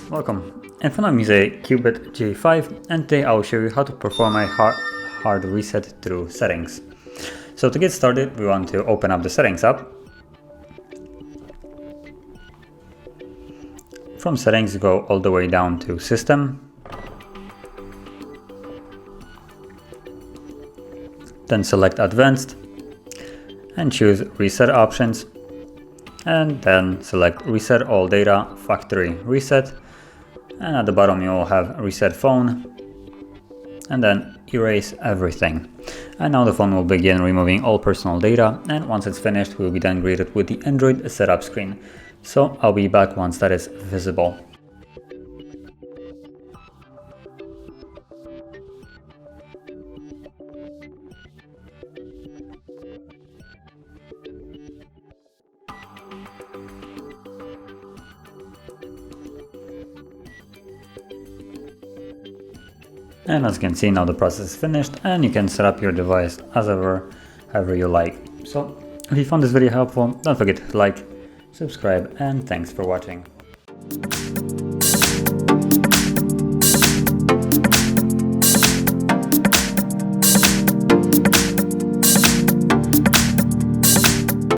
Welcome. In front of me is a Cubot J5, and today I will show you how to perform a hard reset through settings. So to get started, we want to open up the settings app. From settings, go all the way down to system. Then select advanced and choose reset options. And then select reset all data, factory reset. And at the bottom you will have reset phone, and then erase everything. And now the phone will begin removing all personal data, and once it's finished we will be then greeted with the Android setup screen. So I'll be back once that is visible. And as you can see, now the process is finished and you can set up your device as however you like. So if you found this video helpful, don't forget to like, subscribe, and thanks for watching.